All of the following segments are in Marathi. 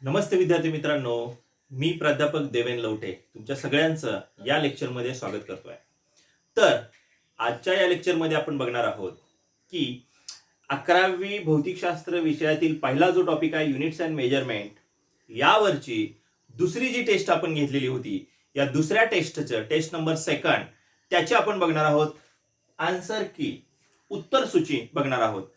नमस्ते विद्यार्थी मित्रांनो, मी प्राध्यापक देवेन लवटे तुमच्या सगळ्यांचं या लेक्चरमध्ये स्वागत करतोय. तर आजच्या या लेक्चरमध्ये आपण बघणार आहोत की 11वी भौतिकशास्त्र विषयातील पहिला जो टॉपिक आहे युनिट्स अँड मेजरमेंट, यावरची दुसरी जी टेस्ट आपण घेतलेली होती, या दुसऱ्या टेस्टचं टेस्ट नंबर 2 त्याची आपण बघणार आहोत. आन्सर की उत्तर सूची बघणार आहोत.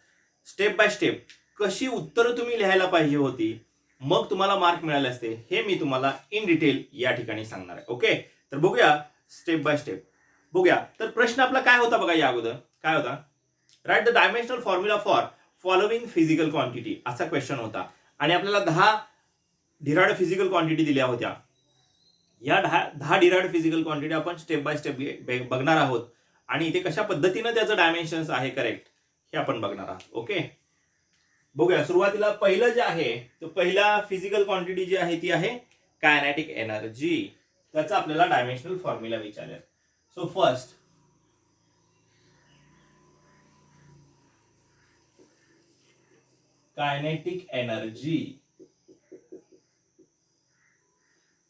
स्टेप बाय स्टेप कशी उत्तरं तुम्ही लिहायला पाहिजे होती, मग तुम्हाला मार्क मिळाले असते, हे मी तुम्हाला इन डिटेल या ठिकाणी सांगणार आहे. ओके, तर बघूया स्टेप बाय स्टेप. बघूया. तर प्रश्न आपला काय होता बघा. या अगोदर काय होता, write the dimensional formula for following physical quantity, असा क्वेश्चन होता. आणि आपल्याला 10 डिराइव्ड फिजिकल क्वांटिटी दिल्या होत्या. या 10 डिराइव्ड फिजिकल क्वांटिटी आपण स्टेप बाय स्टेप बघणार आहोत. आणि इथे कशा पद्धतीने त्याचं डायमेन्शन्स आहे करेक्ट, हे आपण बघणार आहोत. ओके, बघूया. सुरुवातीला पहिलं जे आहे, तर पहिला फिजिकल क्वांटिटी जी आहे ती आहे कायनेटिक एनर्जी. त्याचा आपल्याला डायमेन्शनल फॉर्म्युला विचारले. So first, kinetic energy.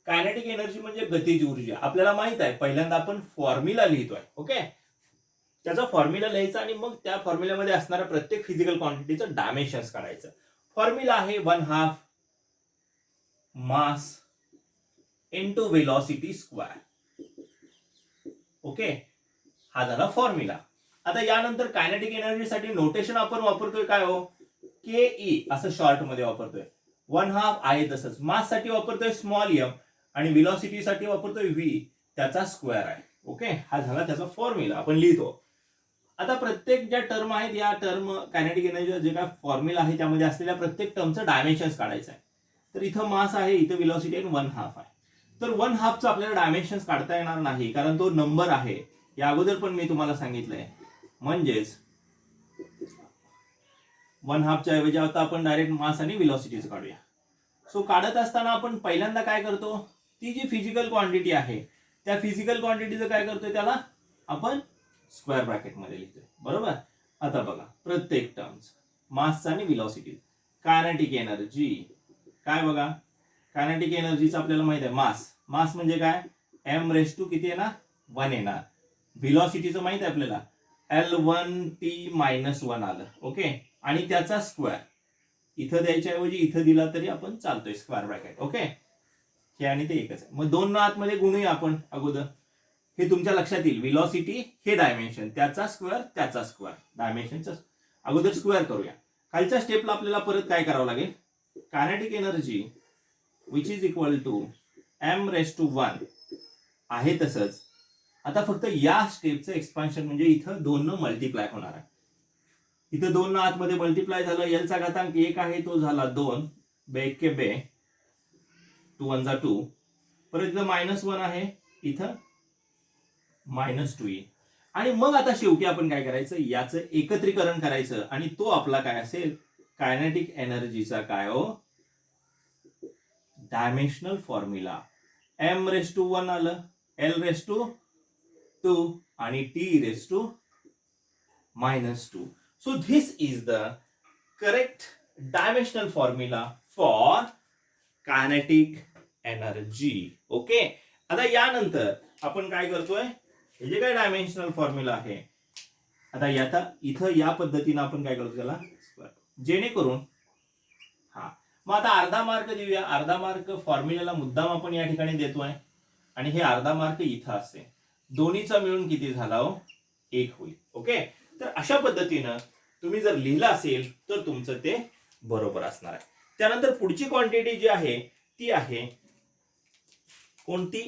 Kinetic energy म्हणजे गतिज ऊर्जा. आपल्याला माहित आहे, पहिल्यांदा आपण फॉर्म्युला लिहितोय. ओके, त्याचा फॉर्म्युला लिहायचा आणि मग त्या फॉर्म्युल्यामध्ये असणाऱ्या प्रत्येक फिजिकल क्वांटिटीचं डायमेन्शन्स काढायचं. फॉर्म्युला आहे 1/2 mass into velocity square. Okay, हा झाला फॉर्म्युला. आता यानंतर कायनेटिक एनर्जीसाठी नोटेशन आपण वापरतोय काय हो, के ई असं शॉर्ट मध्ये वापरतोय. 1/2 आहे तसंच. मास साठी वापरतोय स्मॉल एम आणि वेलॉसिटी साठी वापरतोय व्ही, त्याचा स्क्वेअर आहे. ओके, हा झाला त्याचा फॉर्म्युला, आपण लिहितो. आता प्रत्येक ज्या टर्म आहेत, या टर्म कायनेटिक एनर्जी जे काय फॉर्म्युला आहे त्यामध्ये असलेल्या प्रत्येक टर्मचं डायमेन्शन्स काढायचं आहे. तर इथं मास आहे, इथं वेलॉसिटी आणि 1/2 आहे. तर 1/2चं आपल्याला डायमेन्शन्स काढता येणार नाही, कारण तो नंबर आहे. या अगोदर पण मी तुम्हाला सांगितलंय. म्हणजेच 1/2च्या ऐवजी आता आपण डायरेक्ट मास आणि वेलॉसिटीचं काढूया. सो काढत असताना आपण पहिल्यांदा काय करतो, ती जी फिजिकल क्वांटिटी आहे त्या फिजिकल क्वांटिटीचं काय करतोय, त्याला आपण स्क्वेअर ब्रॅकेट मध्ये लिहितोय. बरोबर. आता बघा प्रत्येक टर्म्स, मास आणि वेलॉसिटी. कायनेटिक एनर्जी काय बघा, कायनेटिक एनर्जीचं आपल्याला माहित आहे मास. मास म्हणजे काय, एम रेस टू किती येणार, 1 येणार. व्हेलॉसिटीचं माहित आहे आपल्याला, L1t-1 आलं. ओके, आणि त्याचा स्क्वेअर इथं द्यायच्या ऐवजी इथं दिला तरी आपण चालतोय, स्क्वेअर ब्रॅकेट. ओके, हे आणि ते एकच आहे. मग दोन आतमध्ये गुणूया आपण अगोदर, हे तुमच्या लक्षात येईल. व्हेलॉसिटी हे डायमेन्शन, त्याचा स्क्वेअर डायमेन्शनचा अगोदर स्क्वेअर करूया. खालच्या स्टेपला आपल्याला परत काय करावं लागेल, kinetic energy which is equal to m⁻1 आहे तसंच. आता फक्त या स्टेपचं एक्सपान्शन म्हणजे इथं 2 न मल्टिप्लाय होणार आहे. इथं 2 न आतमध्ये मल्टिप्लाय झालं, एल चा घातांक 1 आहे, तो झाला 2, बे 1 के बे, 2 1 जा 2. परत इथं -1 आहे, इथं -2 येईल. आणि मग आता शेवटी आपण काय करायचं, याचं एकत्रीकरण करायचं आणि तो आपला काय असेल, कायनेटिक एनर्जीचा काय हो, डायमेन्शनल फॉर्म्युला. m⁻1 आलं, L⁻2 आणि T⁻2. So this is the correct dimensional formula for kinetic energy. Okay, आता यानंतर आपण काय करतोय, हे जे काय डायमेन्शनल फॉर्म्युला आहे, आता इथं या पद्धतीने आपण काय करतो, त्याला जेणेकरून हा. मग आता अर्धा मार्क देऊया. अर्धा मार्क फॉर्म्युल्याला मुद्दाम आपण या ठिकाणी देतोय आणि हे अर्धा मार्क इथं असते. दोन्हीचा मिळून किती झाला हो, 1 होईल. ओके, तर अशा पद्धतीनं तुम्ही जर लिहिलं असेल तर तुमचं ते बरोबर असणार आहे. त्यानंतर पुढची क्वांटिटी जी आहे ती आहे कोणती,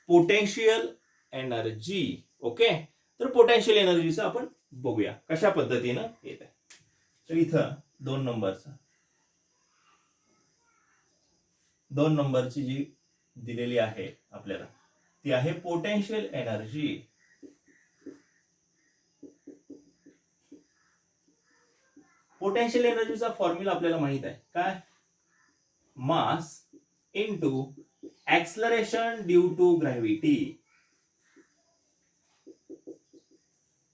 पोटेन्शियल एनर्जी. ओके, तर पोटेन्शियल एनर्जीचं आपण बघूया कशा पद्धतीनं येत आहे. तर इथं 2 नंबरची जी दिलेली आहे आपल्याला, ती आहे पोटेन्शियल एनर्जी. पोटेन्शियल एनर्जीचा फॉर्म्युला आपल्याला माहित आहे काय, mass into acceleration due to gravity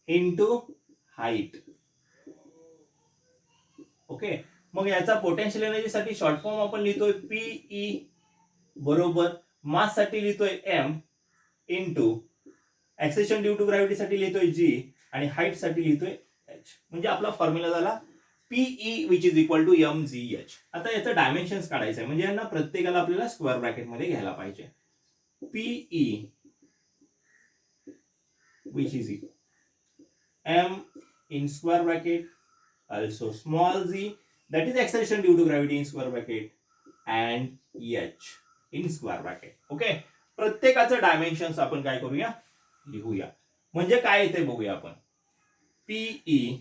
into height. Okay, मग याचा पोटेन्शियल एनर्जीसाठी शॉर्ट फॉर्म आपण लिहितोय पीई बरोबर मास साठी लिहितोय M into acceleration due to ग्रॅव्हिटीसाठी लिहितोय जी आणि हाईट साठी लिहितोय एच. म्हणजे आपला फॉर्म्युला झाला PE which is equal to M G H. आता याचं डायमेन्शन्स काढायचं आहे म्हणजे यांना प्रत्येकाला आपल्याला स्क्वेअर ब्रॅकेट मध्ये घ्यायला पाहिजे. PE which is equal M in square bracket also small z that is acceleration due to gravity in square bracket and h in square bracket. Okay, प्रत्येकाचं डायमेन्शन्स आपण काय करूया लिहूया. म्हणजे काय येते बघूया आपण. PE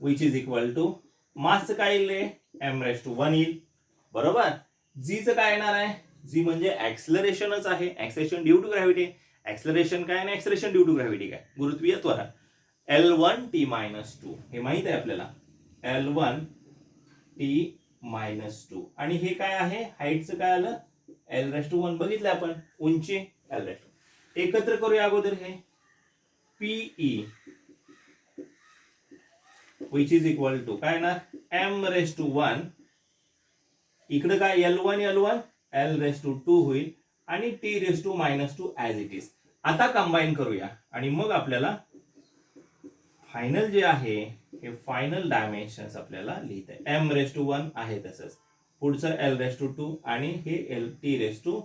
which is equal to mass काय येईल m⁻1 येईल बरोबर. जी चं काय येणार आहे, जी म्हणजे ऍक्सलरेशनच आहे, acceleration due to gravity. Acceleration काय आणि ऍक्सलरेशन ड्यू टू ग्रॅव्हिटी काय, गुरुत्वीय त्वरण. L1t-2 हे माहित आहे आपल्याला, L1t-2 आणि हे काय आहे हाईटचं काय आलं L⁻1 बघितलं आपण, उंची L⁻. एकत्र करूया अगोदर हे PE which is equal to काय ना m⁻1 इकडे काय L1 L⁻2 होईल आणि t⁻2 ऍज इट इज. आता कंबाईन करूया आणि मग आपल्याला फायनल जे आहे हे फायनल डायमेन्शन्स आपल्याला लिहित आहे. m⁻1 आहे तसंच, पुढचं L⁻2 आणि हे t⁻2.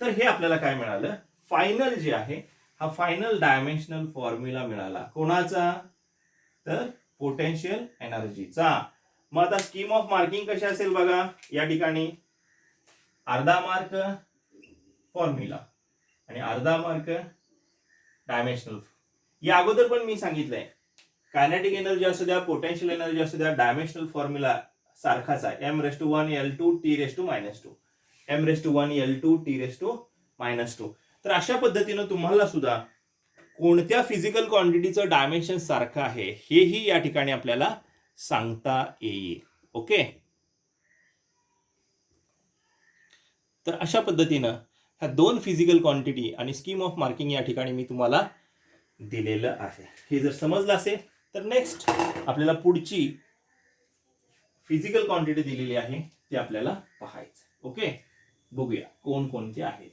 तर हे आपल्याला काय मिळालं, फायनल जे आहे हा फायनल डायमेन्शनल फॉर्म्युला मिळाला. कोणाचा, तर पोटेन्शियल एनर्जीचा. मग आता स्कीम ऑफ मार्किंग कशी असेल बघा, या ठिकाणी अर्धा मार्क फॉर्म्युला आणि अर्धा मार्क डायमेन्शनल. या अगोदर पण मी सांगितलंय कायनेटिक एनर्जी असू द्या, पोटेन्शियल एनर्जी असू द्या, डायमेन्शनल फॉर्म्युला सारखाच आहे, m⁻1 L2 t⁻2. m⁻1 L2 t⁻2. तर अशा पद्धतीनं तुम्हाला सुद्धा कोणत्या फिजिकल क्वांटिटीचं डायमेन्शन सारखं आहे हेही या ठिकाणी आपल्याला सांगता येईल. ओके, तर अशा पद्धतीनं ह्या दोन फिजिकल क्वांटिटी आणि स्कीम ऑफ मार्किंग या ठिकाणी मी तुम्हाला दिलेलं आहे. हे जर समजलं असेल तर नेक्स्ट आपल्याला पुढची फिजिकल क्वांटिटी दिलेली आहे ती आपल्याला पाहायचं. ओके, बघूया कोण कोणते आहेत.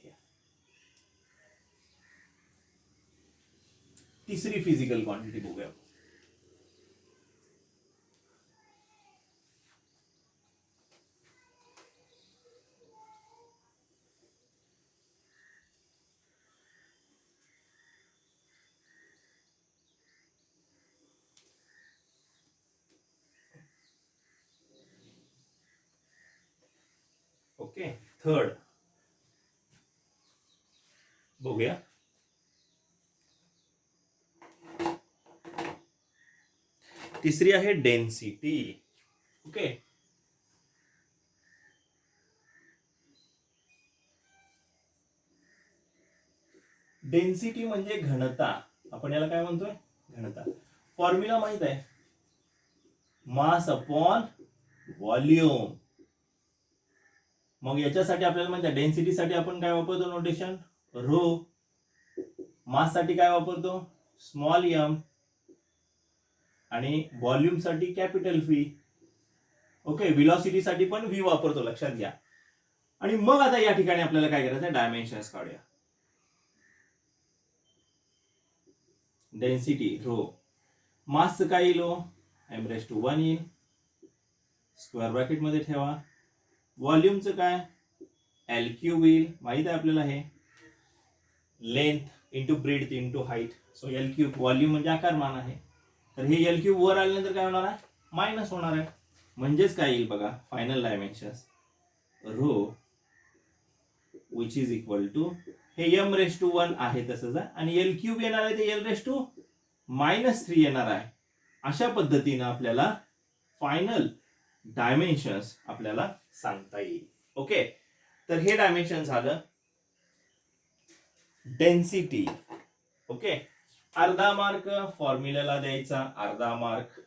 तिसरी फिजिकल क्वांटिटी बघूया. ओके, थर्ड बघूया. तिसरी आहे डेन्सिटी. ओके, डेन्सिटी म्हणजे घनता. आपण याला काय म्हणतोय, घनता. फॉर्म्युला माहित आहे, मास अपॉन व्हॉल्यूम. मग याच्यासाठी आपल्याला माहिती आहे डेन्सिटी साठी आपण काय वापरतो नोटेशन, रो. मास साठी काय वापरतो, स्मॉल m आणि व्हॉल्यूम साठी कॅपिटल V. ओके, व्हेलॉसिटी साठी पण V वापरतो, लक्षात घ्या. आणि मग आता या ठिकाणी आपल्याला काय करायचं, डायमेन्शन्स काढूया. डेन्सिटी रो, मास काय येईल m⁻1 येईल, स्क्वेअर ब्रॅकेट मध्ये ठेवा. व्हॉल्यूमचं काय L³ येईल, माहित आहे आपल्याला हे, length into breadth into height. So L³ volume म्हणजे आकारमान आहे. तर हे L³ वर आल्यानंतर काय होणार आहे, मायनस होणार आहे. म्हणजेच काय येईल बघा, फायनल डायमेन्शन्स रो विच इज इक्वल टू हे m⁻1 आहे तसंच आहे आणि L³ येणार आहे ते L⁻³ येणार आहे. अशा पद्धतीनं आपल्याला फायनल डायमेन्शन्स आपल्याला सांगता येईल. ओके, तर हे डायमेन्शन झालं डेन्सिटी. ओके, अर्धा मार्क फॉर्म्युल्याला द्यायचा, अर्धा मार्क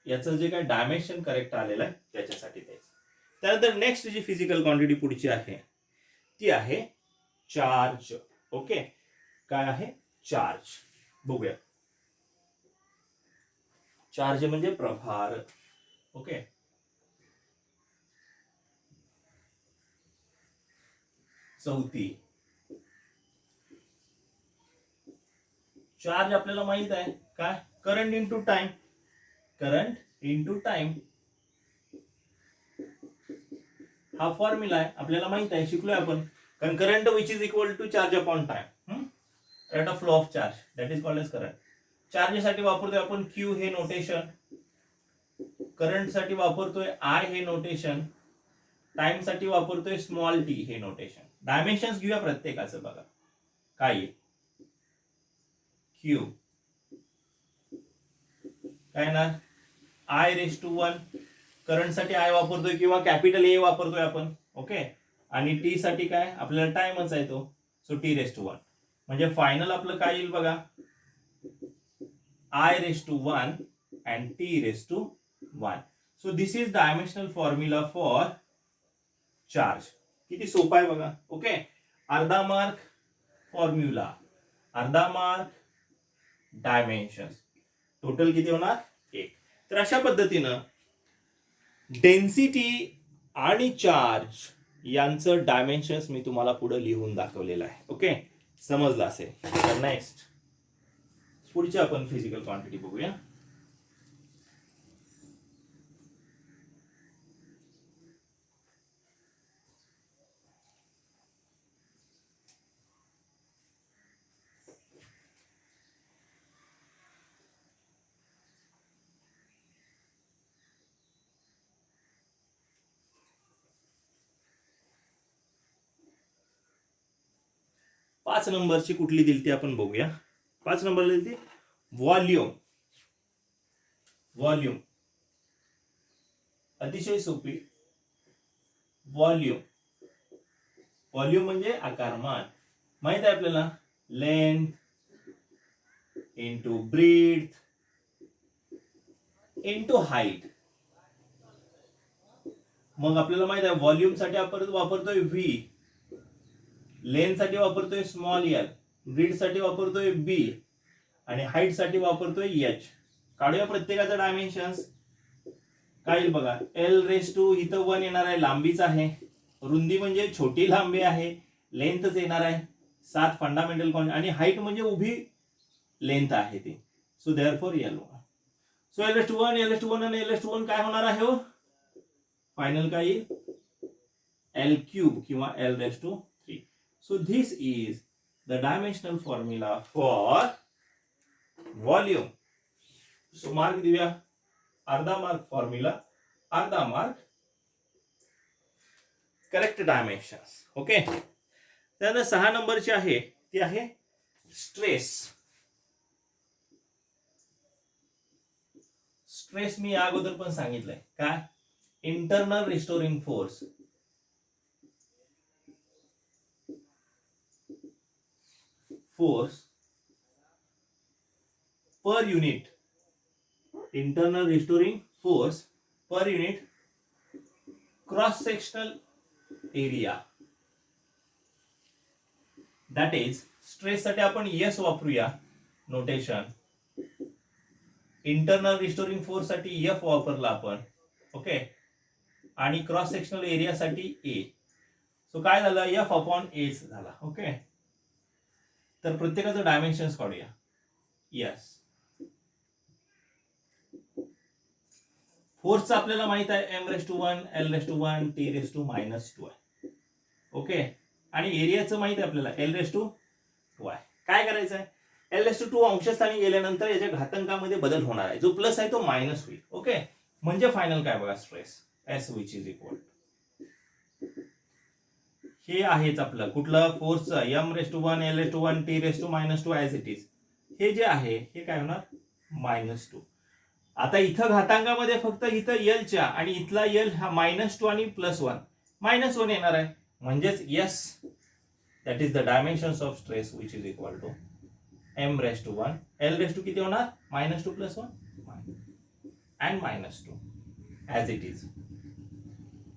याचं जे काय डायमेन्शन करेक्ट आलेलं आहे त्याच्यासाठी द्यायचं. त्यानंतर नेक्स्ट जी फिजिकल क्वांटिटी पुढची आहे ती आहे चार्ज. ओके, काय आहे चार्ज बघूया. चार्ज म्हणजे प्रभार. ओके. चौथी, चार्ज आपल्याला माहित आहे काय, current into time. Current into time हा फॉर्म्युला आहे, आपल्याला माहित आहे, शिकलोय आपण. कारण current which is equal to charge upon time, rate of flow of charge, that is called as current. Charge साठी वापरतोय आपण क्यू हे नोटेशन, करंट साठी वापरतोय आय हे नोटेशन, टाइम साठी वापरतोय स्मॉल टी हे नोटेशन. डायमेन्शन्स घेऊया प्रत्येकाचं. बघा काय क्यू काय ना, आय रेस टू 1, करंट साठी आय वापरतोय किंवा कॅपिटल ए वापरतोय आपण. ओके. आणि टी साठी काय, आपल्याला टाइमच आहे तो, सो टी रेस टू 1. म्हणजे फायनल आपलं काय येईल बघा, I raise to 1 and T raise to 1. So this is dimensional formula for charge. किती सोपा आहे बघा. ओके. अर्धा मार्क फॉर्म्युला, अर्धा मार्क डायमेन्शन्स, टोटल किती होणार 1. तर अशा पद्धतीनं डेन्सिटी आणि चार्ज यांचं डायमेन्शन्स मी तुम्हाला पुढे लिहून दाखवलेलं आहे. ओके, समजलं असेल. तर नेक्स्ट पुढची आपण फिजिकल क्वांटिटी बघूया. पाच नंबरची कुठली दिली ती आपण बघूया. 5 नंबरला दिली ती व्हॉल्यूम. व्हॉल्यूम अतिशय सोपी. व्हॉल्यूम, व्हॉल्यूम म्हणजे आकारमान. माहित आहे आपल्याला, length into breadth into height. मग आपल्याला माहित आहे व्हॉल्यूम साठी आपण वापरतोय व्ही, लेंथ साठी वापरतोय स्मॉल एल, ब्रीथ साठी वापरतोय बी आणि हाईट साठी वापरतोय एच. काढूया प्रत्येकाचं डायमेन्शन्स. काय येईल बघा, एल रेस टू इथं 1 येणार आहे, लांबीच आहे. रुंदी म्हणजे छोटी लांबी आहे, लेंथच येणार आहे. 7 फंडामेंटल क्वांटिटी आणि हाईट म्हणजे उभी लेंथ आहे ती. So therefore L1. So L raise to 1, L raise to 1 आणि एल रेस टू 1 काय होणार आहे हो, फायनल काय येईल एल क्यूब किंवा L raise to 3. So this is the dimensional formula for volume. So mark देऊया, अर्धा मार्क फॉर्म्युला, अर्धा मार्क करेक्ट डायमेन्शन्स. ओके. त्यानंतर 6 नंबरची आहे ती आहे स्ट्रेस. स्ट्रेस मी या अगोदर पण सांगितलंय काय, internal restoring force. Force per unit, internal restoring force per unit cross sectional area. That is, stress साठी आपण एस वापरूया नोटेशन, इंटरनल रिस्टोरिंग फोर्स साठी एफ वापरला आपण. ओके. आणि क्रॉस सेक्शनल एरिया साठी ए. सो काय झालं, एफ अपॉन एच झाला. ओके. तर प्रत्येकाचं डायमेन्शन्स काढूया. यस, फोर्सचं आपल्याला माहित आहे M raise to 1, L raise to 1, T raise to -2 आहे. ओके. आणि एरियाचं माहित आहे आपल्याला एल रेस टू 2 आहे. काय करायचं आहे, एल रेस टू 2 अंशस्थानी गेल्यानंतर याच्या घातांकामध्ये बदल होणार आहे, जो प्लस आहे तो मायनस होईल. ओके. म्हणजे फायनल काय बघा, stress S which is equal, हे आहेच आपलं कुठलं फोर्सचं, M raise to 1, L raise to 1, T raise to -2 as it is. हे जे आहे हे काय होणार -2. आता इथं घातांकामध्ये फक्त इथं एलच्या आणि इथला एल हा -2 आणि +1, -1 येणार आहे. म्हणजेच yes, that is the dimensions of stress which is equal to M raise to 1, L raise to किती होणार -2 + 1 अँड -2 ऍज इट इज,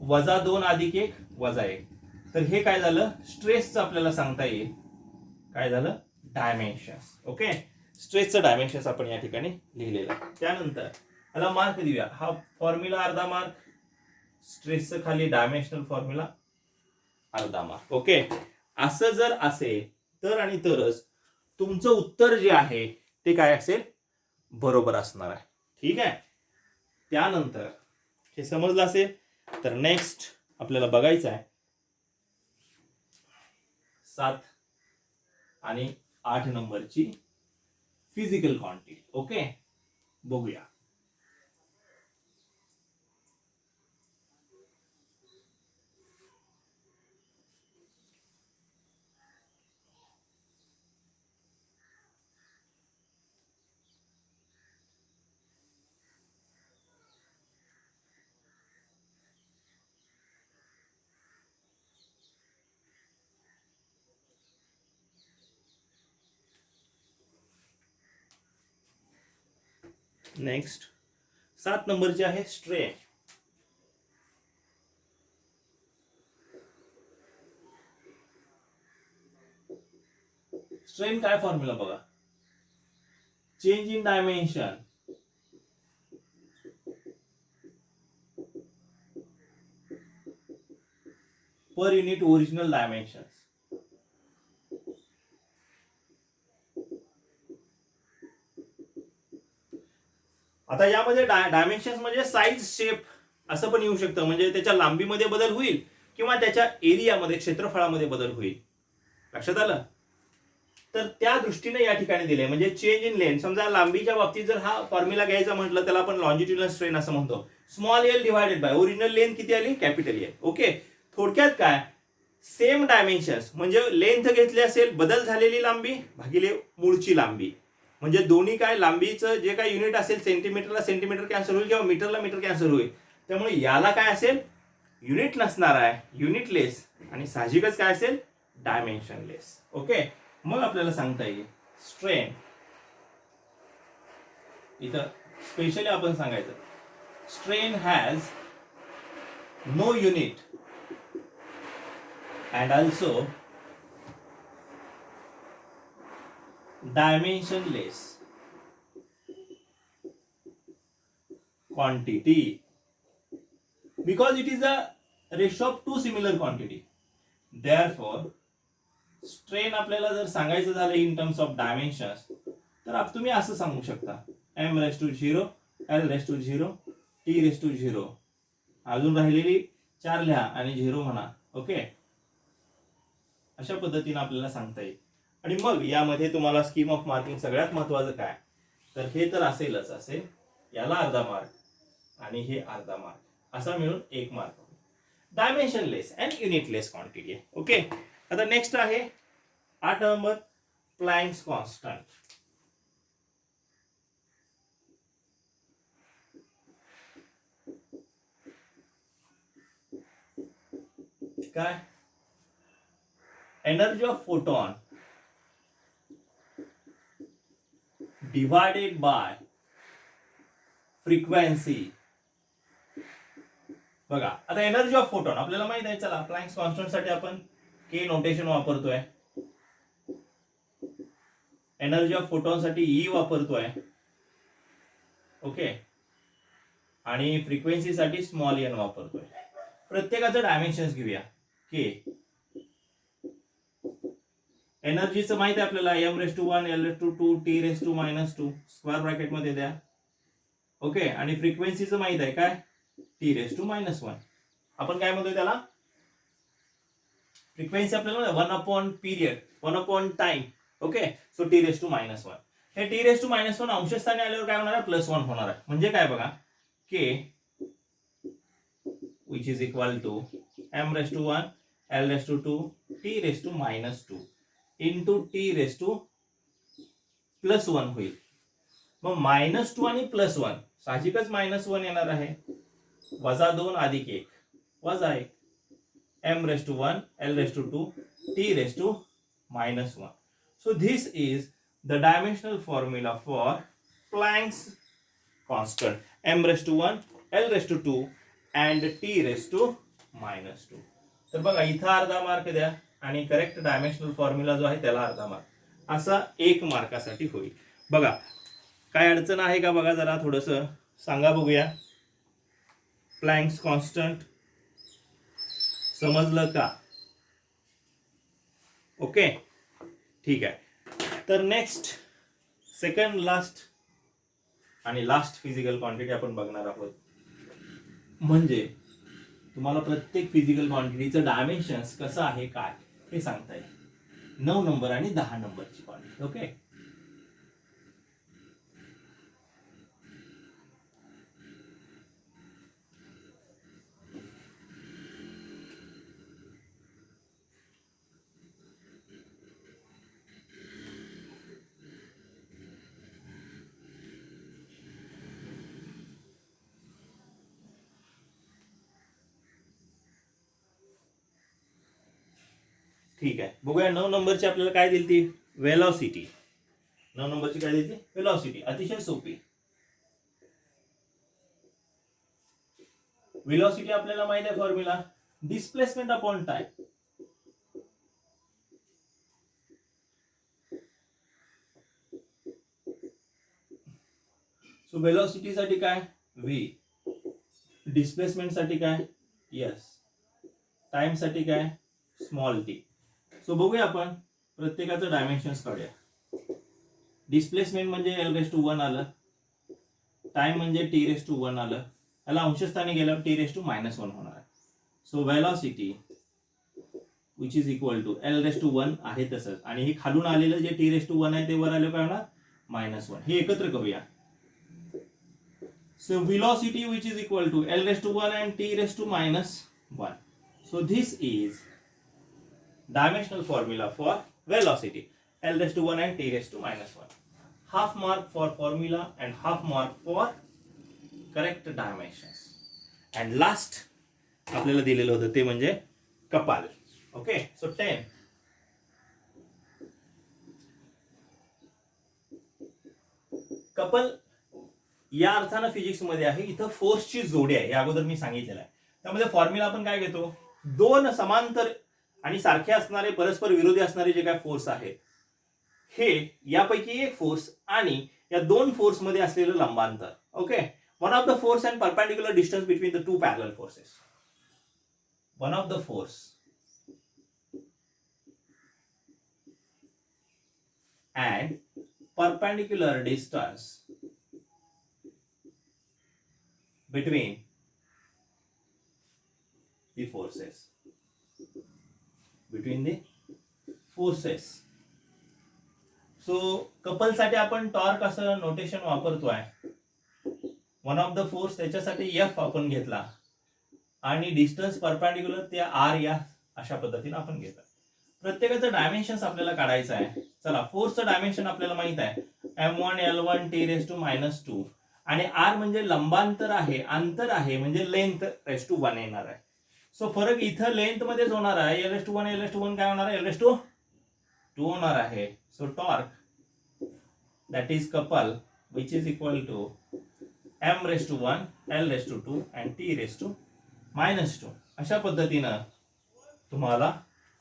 -2 अधिक 1 -1. तर हे काय झालं, स्ट्रेसचं आपल्याला सांगता येईल काय झालं, डायमेन्शन्स. ओके. स्ट्रेसचं डायमेन्शन्स आपण या ठिकाणी लिहिलेलं आहे. त्यानंतर याला मार्क देऊया. हा फॉर्म्युला अर्धा मार्क, स्ट्रेसचं खाली डायमेन्शनल फॉर्म्युला अर्धा मार्क. ओके, असं जर असेल तर आणि तरच तुमचं उत्तर जे आहे ते काय असेल, बरोबर असणार आहे. ठीक आहे. त्यानंतर हे समजलं असेल तर नेक्स्ट आपल्याला बघायचं आहे 7 आणि 8 नंबरची फिजिकल क्वांटिटी. ओके, बघूया. नेक्स्ट 7 नंबरची आहे स्ट्रेन. स्ट्रेन काय फॉर्म्युला बघा, change in dimension per unit original dimension. आता यामध्ये डायमेन्शन्स म्हणजे साईज, शेप असं पण येऊ शकतं. म्हणजे त्याच्या लांबीमध्ये बदल होईल किंवा त्याच्या एरियामध्ये, क्षेत्रफळामध्ये बदल होईल. लक्षात आलं? तर त्या दृष्टीने या ठिकाणी दिले. म्हणजे चेंज इन लेंथ, समजा लांबीच्या बाबतीत जर हा फॉर्म्युला घ्यायचा म्हटलं त्याला आपण लॉन्जिट्युडिनल स्ट्रेन असं म्हणतो. Small L divided by original length किती आली, कॅपिटल एल. ओके, थोडक्यात काय, सेम डायमेन्शन्स म्हणजे लेंथ घेतली असेल, बदल झालेली लांबी भागिले मूळची लांबी. म्हणजे दोन्ही काय, लांबीचं जे काय युनिट असेल, सेंटीमीटरला सेंटीमीटर कॅन्सल होईल किंवा मीटरला मीटर कॅन्सल होईल. त्यामुळे याला काय असेल, युनिट नसणार आहे, युनिटलेस, आणि साहजिकच काय असेल, डायमेन्शनलेस. ओके, मग आपल्याला सांगता येईल स्ट्रेन. इथं स्पेशली आपण सांगायचं strain has no unit and also dimensionless quantity because it is a ratio of two similar quantity. Therefore strain आपल्याला जर सांगायचं झालं in terms of dimensions तर आप तुम्ही असं सांगू शकता m⁻0 l⁻0 t⁻0. अजून राहिलेली 4 लिहा आणि 0 म्हणा. ओके, अशा पद्धतीने आपल्याला सांगता येईल. आणि मग यामध्ये तुम्हाला स्कीम ऑफ मार्किंग सगळ्यात महत्वाचं काय, तर हे तर असेलच असेल, याला अर्धा मार्क आणि हे अर्धा मार्क, असा मिळून 1 मार्क. डायमेन्शनलेस अँड युनिटलेस क्वांटिटी आहे. ओके, आता नेक्स्ट आहे 8 नंबर, प्लँक्स कॉन्स्टंट. काय, energy of photon divided by frequency. बघा आता एनर्जी ऑफ फोटॉन आपल्याला माहित आहे. चला, प्लँक्स कॉन्स्टंट साठी आपण के नोटेशन वापरतोय, एनर्जी ऑफ फोटॉन साठी ई वापरतोय. ओके, आणि फ्रिक्वेन्सी साठी स्मॉल एन वापरतोय. प्रत्येकाचं डायमेन्शन्स घेऊया. के एनर्जीचं माहित आहे आपल्याला, m⁻1 l⁻2 t⁻2 square bracket मध्ये द्या. ओके, आणि फ्रिक्वेन्सीचं माहित आहे काय, t⁻1. आपण काय म्हणतोय त्याला, फ्रिक्वेन्सी आपल्याला 1 period, 1 time. Okay, so t⁻1. हे t⁻1 अंशस्थानी आल्यावर काय होणार आहे, +1 होणार आहे. म्हणजे काय बघा, k which is equal to m⁻1 l⁻2 t⁻2 into t⁻+1 होईल. मग -2 आणि +1 साहजिकच -1 येणार आहे. -2 अधिक 1 -1 m⁻1 l⁻2 t⁻1. So this is the dimensional formula for Planck's constant m⁻1 l⁻2 and t⁻2. तर बघा इथं अर्धा मार्क द्या आणि करेक्ट डायमेन्शनल फॉर्म्युला जो आहे त्याला अर्धा मार्क, असा 1 मार्कासाठी होईल. बघा काय अडचण आहे का बघा, जरा थोडंसं सांगा बघूया. प्लँक्स कॉन्स्टंट समजलं का? ओके ठीक आहे. तर नेक्स्ट सेकंड लास्ट आणि लास्ट फिजिकल क्वांटिटी आपण बघणार आहोत. म्हणजे तुम्हाला प्रत्येक फिजिकल क्वांटिटीचं डायमेन्शन्स कसं आहे काय हे सांगता येईल. 9 नंबर आणि 10 नंबरची क्वांटिटी. ओके ठीक आहे. बघूया 9 नंबरची आपल्याला काय दिली ती वेलॉसिटी. 9 नंबरची काय दिली ती वेलॉसिटी. अतिशय सोपी. वेलॉसिटी आपल्याला माहिती आहे formula displacement upon time. So velocity साठी काय v, डिस्प्लेसमेंट साठी काय s, टाइम साठी काय स्मॉल t. सो बघूया आपण प्रत्येकाचं डायमेन्शन्स काढूया. डिस्प्लेसमेंट म्हणजे l⁻1 आलं, टाइम म्हणजे t⁻1 आलं, याला अंशस्थानी गेल्यावर t⁻−1 होणार आहे. So velocity which is equal to l⁻1 आहे तसंच, आणि हे खालून आलेलं जे t⁻1 आहे ते वर आलं काय होणार -1. हे एकत्र करूया. So velocity which is equal to l⁻1 and t⁻−1. So this is dimensional formula for velocity l⁻1 and t⁻−1. Half mark for formula and half mark for correct dimensions. And last आपल्याला दिलेलं होतं ते म्हणजे कपाल. Okay so 10. कपल या अर्थानं फिजिक्स मध्ये आहे, इथं फोर्सची जोडी आहे, या अगोदर मी सांगितलेलं आहे. त्यामध्ये फॉर्म्युला आपण काय घेतो, दोन समांतर आणि सारखे असणारे परस्पर विरोधी असणारे जे काय फोर्स आहेत हे यापैकी एक फोर्स आणि या दोन फोर्स मध्ये असलेलं लंबांतर. Okay one of the force and perpendicular distance between the two parallel forces. One of the force and perpendicular distance between the forces. So couple साठी आपण टॉर्क असं नोटेशन वापरतोय. वन ऑफ द फोर्स त्याच्यासाठी F आपण घेतला आणि डिस्टन्स परपेंडिक्युलर ते R या अशा पद्धतीने आपण घेतला. प्रत्येकाचं डायमेन्शन्स आपल्याला काढायचं आहे. चला फोर्सचं डायमेन्शन आपल्याला माहित आहे m1 l1 t⁻², आणि r म्हणजे लंबांतर आहे, अंतर आहे म्हणजे लेंथ l⁻1 येणार आहे. सो फरक इथं लेंथ मध्येच होणार आहे. l⁻1 काय होणार आहे l⁻2 होणार आहे. So torque that is couple which is equal to m⁻1 l⁻2 and t⁻−2. अशा पद्धतीनं तुम्हाला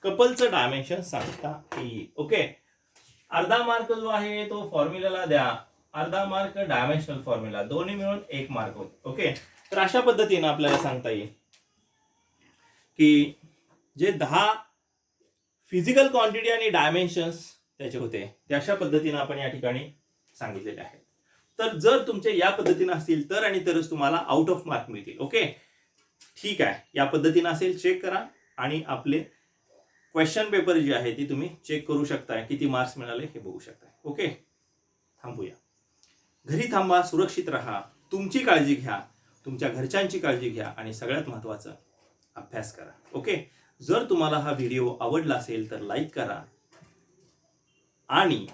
कपलचं डायमेन्शन सांगता येईल. ओके अर्धा मार्क जो आहे तो फॉर्म्युलाला द्या, अर्धा मार्क डायमेन्शनल फॉर्म्युला, दोन्ही मिळून 1 मार्क होते. ओके तर अशा पद्धतीने आपल्याला सांगता येईल की जे 10 फिजिकल क्वांटिटी आणि डायमेन्शन्स त्याचे होते ते अशा पद्धतीने आपण या ठिकाणी सांगितलेले आहेत. तर जर तुमचे या पद्धतीने असतील तर आणि तरच तुम्हाला आउट ऑफ मार्क मिळतील. ओके ठीक आहे, या पद्धतीने असेल चेक करा आणि आपले क्वेश्चन पेपर जे आहे ती तुम्ही चेक करू शकताय, किती मार्क्स मिळाले हे बघू शकताय. ओके थांबूया. घरी थांबा, सुरक्षित राहा, तुमची काळजी घ्या, तुमच्या घरच्यांची काळजी घ्या आणि सगळ्यात महत्त्वाचं अभ्यास करा. ओके जर तुम्हाला हा व्हिडिओ आवडला असेल तर लाईक करा आणि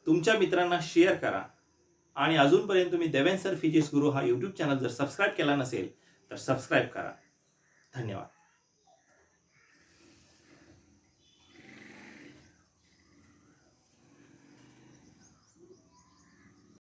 तुमच्या मित्रांना शेअर करा. आणि अजूनपर्यंत तुम्ही देवेन सर फिजिक्स गुरु हा यूट्यूब चॅनल जर सबस्क्राईब केला नसेल तर सबस्क्राईब करा. धन्यवाद.